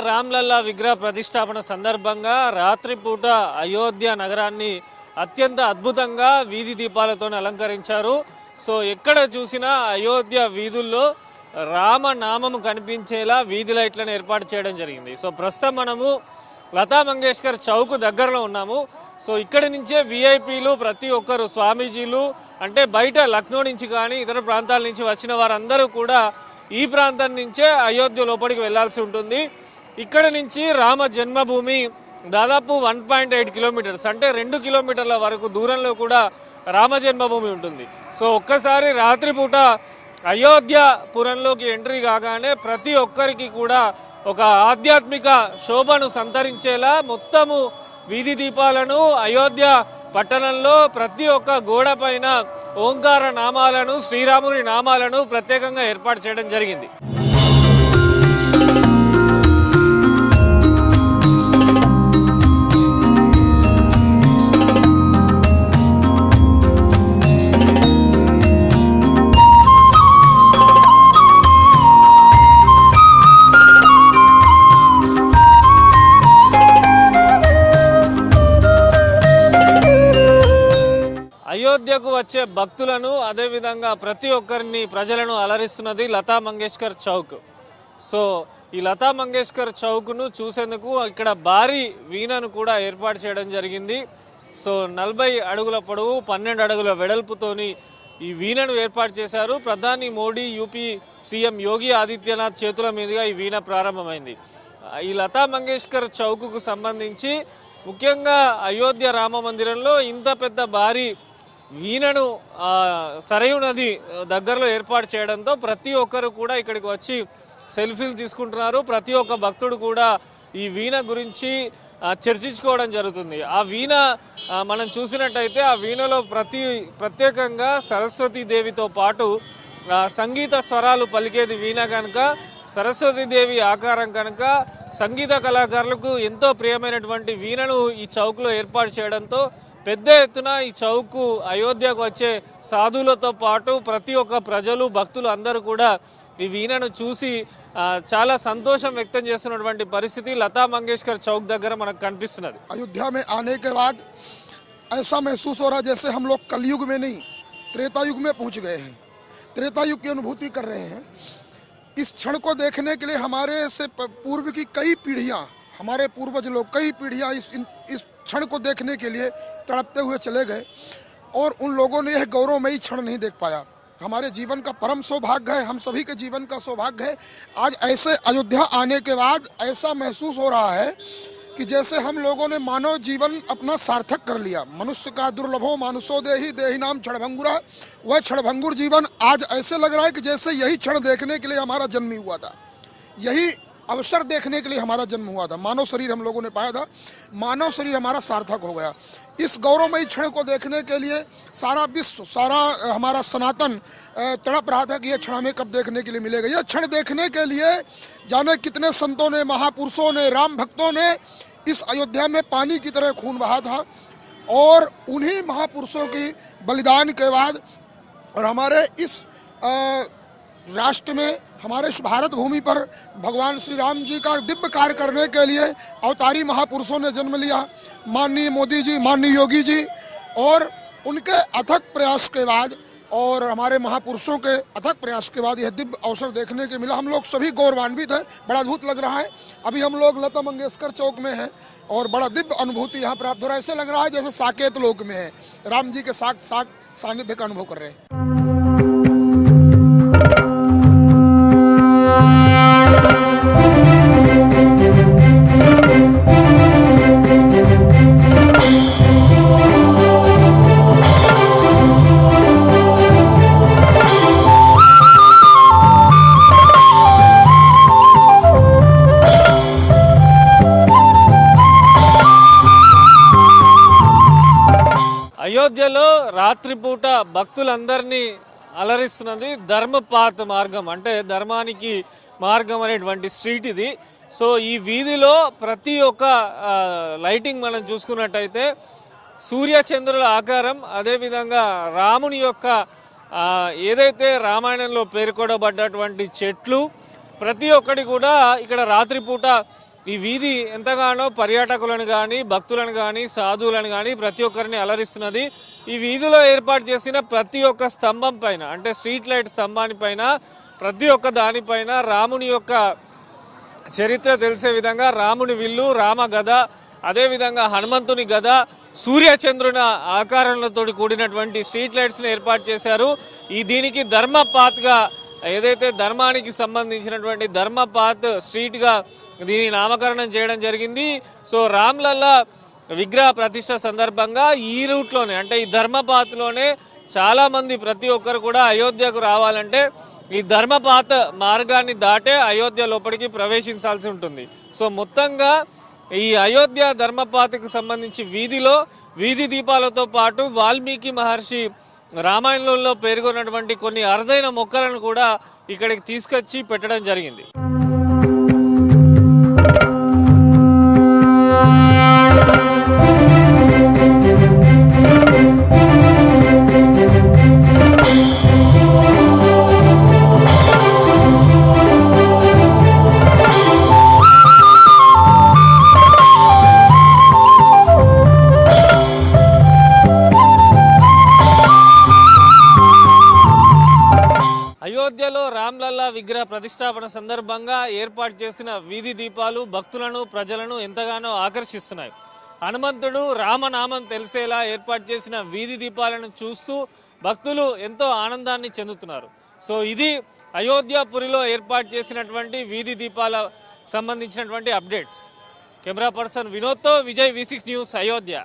రామ్లల్లా విగ్రహ ప్రతిష్టాపన సందర్భంగా రాత్రిపూట అయోధ్య నగరాన్ని అత్యంత అద్భుతంగా వీధి దీపాలతో అలంకరించారు. సో ఎక్కడ చూసినా అయోధ్య వీధుల్లో రామనామము కనిపించేలా వీధి లైట్లను ఏర్పాటు చేయడం జరిగింది. సో ప్రస్తుతం మనము లతా మంగేష్కర్ చౌక్ దగ్గరలో ఉన్నాము. సో ఇక్కడి నుంచే విఐపీలు ప్రతి ఒక్కరు స్వామీజీలు అంటే బయట లక్నో నుంచి కానీ ఇతర ప్రాంతాల నుంచి వచ్చిన వారందరూ కూడా ఈ ప్రాంతం నుంచే అయోధ్య లోపలికి వెళ్లాల్సి ఉంటుంది. ఇక్కడ నుంచి రామ జన్మభూమి దాదాపు 1.8 కిలోమీటర్స్ అంటే 2 కిలోమీటర్ల వరకు దూరంలో కూడా రామ జన్మభూమి ఉంటుంది. సో ఒక్కసారి రాత్రిపూట అయోధ్యపురంలోకి ఎంట్రీ కాగానే ప్రతి ఒక్కరికి కూడా ఒక ఆధ్యాత్మిక శోభను సంతరించేలా మొత్తము వీధి దీపాలను అయోధ్య పట్టణంలో ప్రతి ఒక్క గోడ పైన ఓంకార నామాలను శ్రీరాముని నామాలను ప్రత్యేకంగా ఏర్పాటు చేయడం జరిగింది. అయోధ్యకు వచ్చే భక్తులను అదేవిధంగా ప్రతి ఒక్కరిని ప్రజలను అలరిస్తున్నది లతా మంగేష్కర్ చౌక్. సో ఈ లతా మంగేష్కర్ చౌక్ను చూసేందుకు ఇక్కడ భారీ వీణను కూడా ఏర్పాటు చేయడం జరిగింది. సో 40 అడుగుల పొడవు 12 అడుగుల వెడల్పుతోని ఈ వీణను ఏర్పాటు చేశారు. ప్రధాని మోడీ యూపీ సీఎం యోగి ఆదిత్యనాథ్ చేతుల మీదుగా ఈ వీణ ప్రారంభమైంది. ఈ లతా మంగేష్కర్ చౌక్కు సంబంధించి ముఖ్యంగా అయోధ్య రామ మందిరంలో ఇంత పెద్ద భారీ వీణను సరయూ నది దగ్గరలో ఏర్పాటు చేయడంతో ప్రతి ఒక్కరు కూడా ఇక్కడికి వచ్చి సెల్ఫీలు తీసుకుంటున్నారు. ప్రతి ఒక్క భక్తుడు కూడా ఈ వీణ గురించి చర్చించుకోవడం జరుగుతుంది. ఆ వీణ మనం చూసినట్టయితే ఆ వీణలో ప్రత్యేకంగా సరస్వతీదేవితో పాటు సంగీత స్వరాలు పలికేది వీణ కనుక సరస్వతీదేవి ఆకారం కనుక సంగీత కళాకారులకు ఎంతో ప్రియమైనటువంటి వీణను ఈ చౌక్లో ఏర్పాటు చేయడంతో పెద్ద ఎత్తున ఈ చౌక్ అయోధ్యకు వచ్చే సాధువులతో పాటు ప్రతి ఒక్క ప్రజలు భక్తులు అందరూ కూడా ఈ వీణను చూసి చాలా సంతోషం వ్యక్తం చేస్తున్నటువంటి పరిస్థితి లతా మంగేష్కర్ చౌక్ దగ్గర మనకు కనిపిస్తున్నది. अयोध्या में आने के बाद ऐसा महसूस हो रहा जैसे हम लोग कलयुग में नहीं त्रेता युग में पहुंच गए हैं, त्रेता युग की अनुभूति कर रहे हैं. इस क्षण को देखने के लिए हमारे से पूर्व की कई पीढ़ियां, हमारे पूर्वज लोग कई पीढ़ियां इस क्षण को देखने के लिए तड़पते हुए चले गए और उन लोगों ने यह गौरवमयी क्षण नहीं देख पाया. हमारे जीवन का परम सौभाग्य है, हम सभी के जीवन का सौभाग्य है. आज ऐसे अयोध्या आने के बाद ऐसा महसूस हो रहा है कि जैसे हम लोगों ने मानव जीवन अपना सार्थक कर लिया. मनुष्य का दुर्लभो मानुषो देहि देहि नाम क्षणभंगुरा. वह क्षणभंगुर जीवन आज ऐसे लग रहा है कि जैसे यही क्षण देखने के लिए हमारा जन्म हुआ था, यही अवसर देखने के लिए हमारा जन्म हुआ था. मानव शरीर हम लोगों ने पाया था, मानव शरीर हमारा सार्थक हो गया. इस गौरवमयी क्षण को देखने के लिए सारा विश्व, सारा हमारा सनातन तड़प रहा था कि यह क्षण हमें कब देखने के लिए मिलेगा. यह क्षण देखने के लिए जाने कितने संतों ने, महापुरुषों ने, राम भक्तों ने इस अयोध्या में पानी की तरह खून बहा था और उन्हीं महापुरुषों की बलिदान के बाद और हमारे इस राष्ट्र में, हमारे इस भारत भूमि पर भगवान श्री राम जी का दिव्य कार्य करने के लिए अवतारी महापुरुषों ने जन्म लिया. माननीय मोदी जी, माननीय योगी जी और उनके अथक प्रयास के बाद और हमारे महापुरुषों के अथक प्रयास के बाद यह दिव्य अवसर देखने के मिला. हम लोग सभी गौरवान्वित हैं, बड़ा अद्भुत लग रहा है. अभी हम लोग लता मंगेशकर चौक में हैं और बड़ा दिव्य अनुभूति यहाँ प्राप्त हो रहा है. ऐसे लग रहा है जैसे साकेत लोक में है, राम जी के सानिध्य का अनुभव कर रहे हैं. అయోధ్యలో రాత్రిపూట భక్తులందరినీ అలరిస్తున్నది ధర్మపాత్ మార్గం అంటే ధర్మానికి మార్గం అనేటువంటి స్ట్రీట్ ఇది. సో ఈ వీధిలో ప్రతి ఒక్క లైటింగ్ మనం చూసుకున్నట్టయితే సూర్యచంద్రుల ఆకారం అదేవిధంగా రాముని యొక్క ఏదైతే రామాయణంలో పేర్కొనబడ్డటువంటి చెట్లు ప్రతి ఒక్కటి కూడా ఇక్కడ రాత్రిపూట ఈ వీధి ఎంతగానో పర్యాటకులను కానీ భక్తులను కానీ సాధువులను కానీ ప్రతి ఒక్కరిని అలరిస్తున్నది. ఈ వీధిలో ఏర్పాటు చేసిన ప్రతి ఒక్క స్తంభం పైన, అంటే స్ట్రీట్ లైట్ స్తంభాని పైన, ప్రతి ఒక్క దానిపైన రాముని యొక్క చరిత్ర తెలిసే విధంగా రాముని విల్లు, రామ గద, అదేవిధంగా హనుమంతుని గద, సూర్యచంద్రుని ఆకారాలతో కూడినటువంటి స్ట్రీట్ లైట్స్ని ఏర్పాటు చేశారు. దీనికి ధర్మపాత్గా, ఏదైతే ధర్మానికి సంబంధించినటువంటి ధర్మపాత్ స్ట్రీట్గా దీని నామకరణం చేయడం జరిగింది. సో రామ్లల్లా విగ్రహ ప్రతిష్ట సందర్భంగా ఈ రూట్లోనే, అంటే ఈ ధర్మపాత్లోనే చాలామంది ప్రతి ఒక్కరు కూడా అయోధ్యకు రావాలంటే ఈ ధర్మపాత్ మార్గాన్ని దాటే అయోధ్య లోపలికి ప్రవేశించాల్సి ఉంటుంది. సో మొత్తంగా ఈ అయోధ్య ధర్మపాత్కు సంబంధించి వీధిలో వీధి దీపాలతో పాటు వాల్మీకి మహర్షి రామాయణంలో పేర్కొన్నటువంటి కొన్ని అరుదైన మొక్కలను కూడా ఇక్కడికి తీసుకొచ్చి పెట్టడం జరిగింది. అయోధ్యలో రామ్లల్లా విగ్రహ ప్రతిష్టాపన సందర్భంగా ఏర్పాటు చేసిన వీధి దీపాలు భక్తులను ప్రజలను ఎంతగానో ఆకర్షిస్తున్నాయి. హనుమంతుడు రామనామం తెలిసేలా ఏర్పాటు చేసిన వీధి దీపాలను చూస్తూ భక్తులు ఎంతో ఆనందాన్ని చెందుతున్నారు. సో ఇది అయోధ్యపురిలో ఏర్పాటు చేసినటువంటి వీధి దీపాల సంబంధించినటువంటి అప్డేట్స్. కెమెరా పర్సన్ వినోద్తో విజయ్, V6 న్యూస్, అయోధ్య.